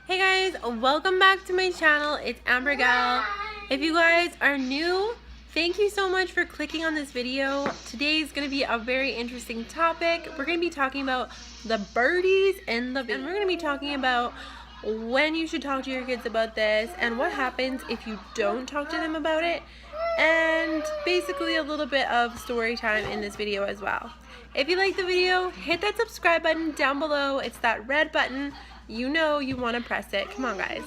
Hey guys, welcome back to my channel. It's Amber Gal. If you guys are new, thank you so much for clicking on this video. Today is going to be a very interesting topic. We're going to be talking about the birdies in the video. And we're going to be talking about when you should talk to your kids about this and what happens if you don't talk to them about it. And basically a little bit of story time in this video as well. If you like the video, hit that subscribe button down below. It's that red button. You know you want to press it. Come on, guys.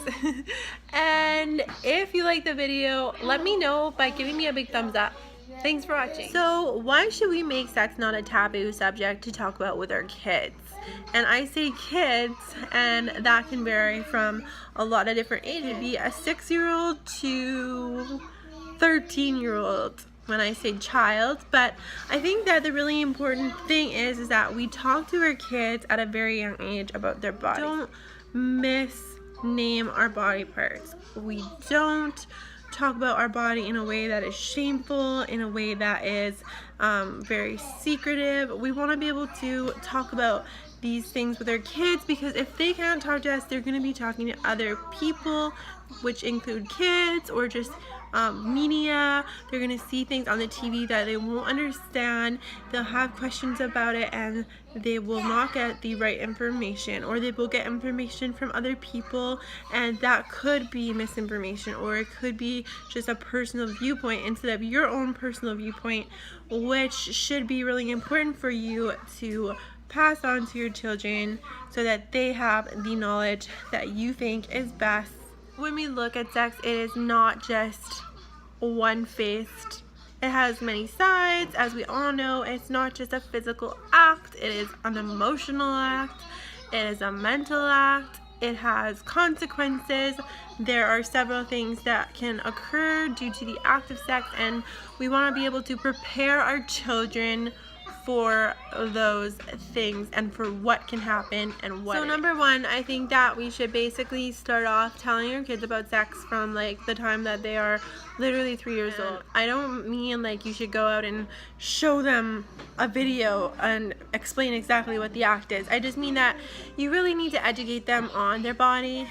And if you like the video, let me know by giving me a big thumbs up. Thanks for watching. So why should we make sex not a taboo subject to talk about with our kids? And I say kids, and that can vary from a lot of different ages. It could be a 6-year-old to 13-year-old when I say child. But I think that the really important thing is that we talk to our kids at a very young age about their body. Don't misname our body parts. We don't talk about our body in a way that is shameful, in a way that is very secretive. We want to be able to talk about these things with our kids, because if they can't talk to us, they're going to be talking to other people, which include kids or just media. They're going to see things on the TV that they won't understand. They'll have questions about it and they will not get the right information, or they will get information from other people, and that could be misinformation, or it could be just a personal viewpoint instead of your own personal viewpoint, which should be really important for you to pass on to your children so that they have the knowledge that you think is best. When we look at sex, it is not just one-faced. It has many sides. As we all know, it's not just a physical act. It is an emotional act. It is a mental act. It has consequences. There are several things that can occur due to the act of sex, and we want to be able to prepare our children for those things and for what can happen and what. So number one, I think that we should basically start off telling your kids about sex from like the time that they are literally 3 years old. I don't mean like you should go out and show them a video and explain exactly what the act is. I just mean that you really need to educate them on their body,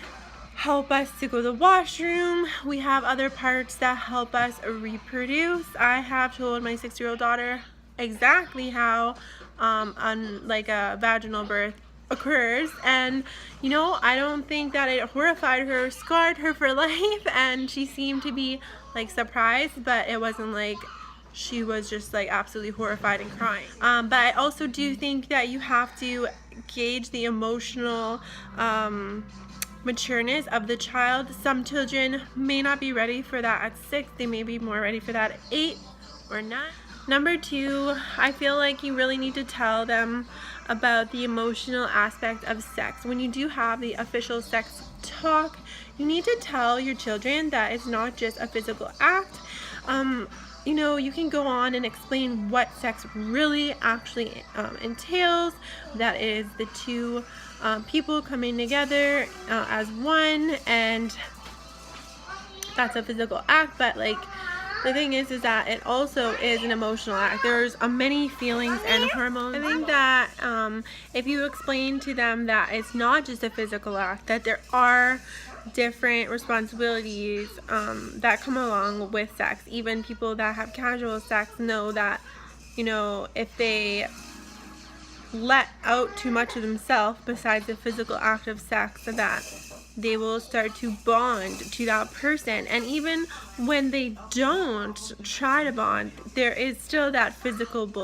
help us to go to the washroom. We have other parts that help us reproduce. I have told my 6-year-old daughter exactly how like a vaginal birth occurs, and you know, I don't think that it horrified her, scarred her for life, and she seemed to be like surprised, but it wasn't like she was just like absolutely horrified and crying. But I also do think that you have to gauge the emotional matureness of the child. Some children may not be ready for that at 6. They may be more ready for that at 8 or 9. Number two, I feel like you really need to tell them about the emotional aspect of sex. When you do have the official sex talk, you need to tell your children that it's not just a physical act. You know, you can go on and explain what sex really actually entails. That is the two people coming together as one, and that's a physical act, but like, the thing is that it also is an emotional act. There's many feelings and hormones. I think that if you explain to them that it's not just a physical act, that there are different responsibilities that come along with sex. Even people that have casual sex know that, you know, if they let out too much of themselves besides the physical act of sex, that they will start to bond to that person. And even when they don't try to bond, there is still that physical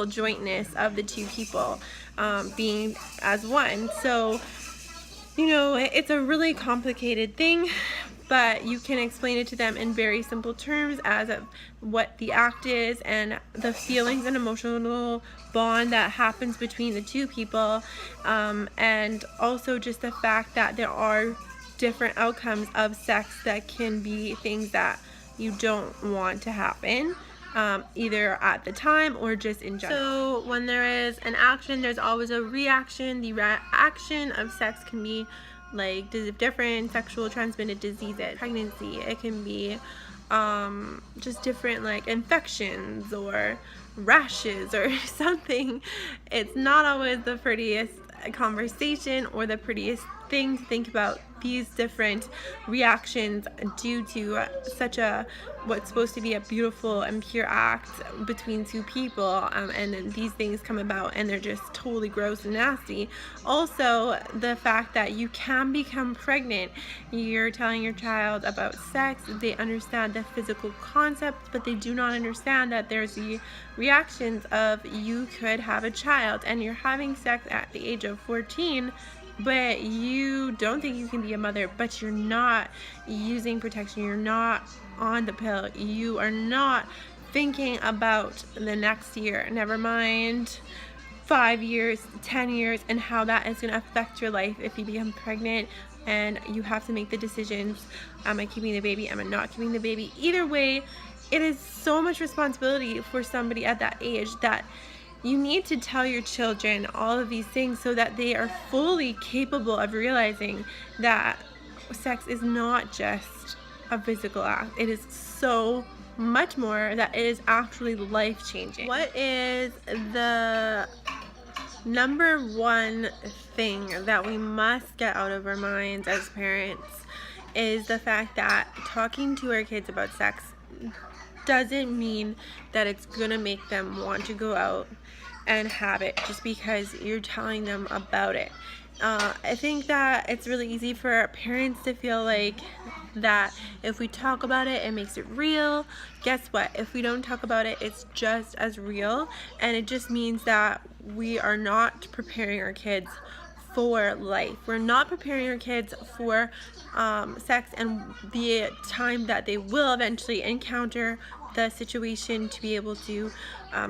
jointness of the two people being as one. So, you know, it's a really complicated thing, but you can explain it to them in very simple terms as of what the act is and the feelings and emotional bond that happens between the two people, and also just the fact that there are different outcomes of sex that can be things that you don't want to happen, either at the time or just in general. So when there is an action, there's always a reaction. The reaction of sex can be like different sexual transmitted diseases, pregnancy. It can be just different like infections or rashes or something. It's not always the prettiest conversation or the prettiest thing to think about these different reactions due to such a what's supposed to be a beautiful and pure act between two people, and then these things come about and they're just totally gross and nasty. Also, the fact that you can become pregnant. You're telling your child about sex, they understand the physical concept, but they do not understand that there's the reactions of you could have a child, and you're having sex at the age of 14, but you don't think you can be a mother, but you're not using protection, you're not on the pill, you are not thinking about the next year, never mind 5 years, 10 years, and how that is going to affect your life if you become pregnant and you have to make the decisions. Am I keeping the baby? Am I not keeping the baby? Either way, it is so much responsibility for somebody at that age that you need to tell your children all of these things so that they are fully capable of realizing that sex is not just a physical act. It is so much more, that it is actually life-changing. What is the number one thing that we must get out of our minds as parents is the fact that talking to our kids about sex doesn't mean that it's gonna make them want to go out and have it just because you're telling them about it. I think that it's really easy for parents to feel like that if we talk about it, it makes it real. Guess what? If we don't talk about it, it's just as real, and it just means that we are not preparing our kids for life. We're not preparing our kids for sex and the time that they will eventually encounter the situation to be able to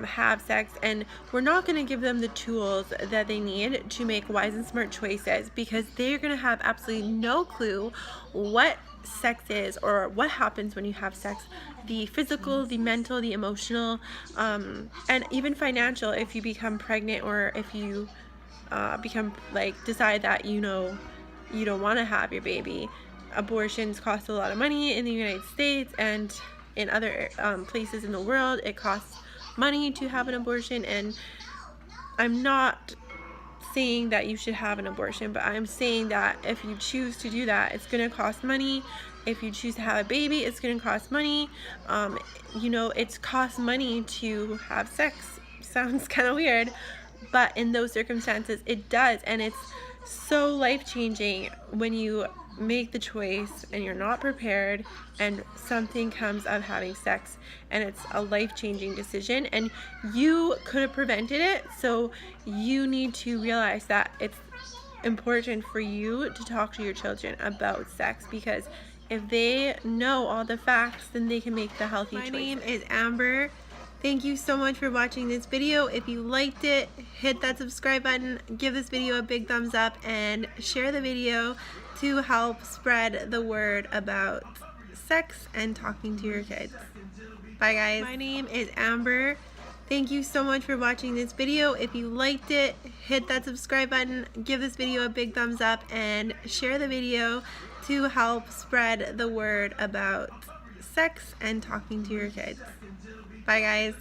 have sex, and we're not going to give them the tools that they need to make wise and smart choices, because they're going to have absolutely no clue what sex is or what happens when you have sex, the physical, the mental, the emotional, and even financial if you become pregnant, or if you decide that you don't want to have your baby. Abortions cost a lot of money in the United States, and in other places in the world it costs money to have an abortion. And I'm not saying that you should have an abortion, but I'm saying that if you choose to do that, it's going to cost money. If you choose to have a baby, it's going to cost money. It's cost money to have sex. Sounds kind of weird, but in those circumstances it does, and it's so life-changing when you make the choice and you're not prepared and something comes of having sex, and it's a life-changing decision and you could have prevented it. So you need to realize that it's important for you to talk to your children about sex, because if they know all the facts, then they can make the healthy choices. My name is Amber. Thank you so much for watching this video. If you liked it, hit that subscribe button, give this video a big thumbs up, and share the video to help spread the word about sex and talking to your kids. Bye guys. My name is Amber. Thank you so much for watching this video. If you liked it, hit that subscribe button, give this video a big thumbs up, and share the video to help spread the word about sex and talking to your kids. Bye guys.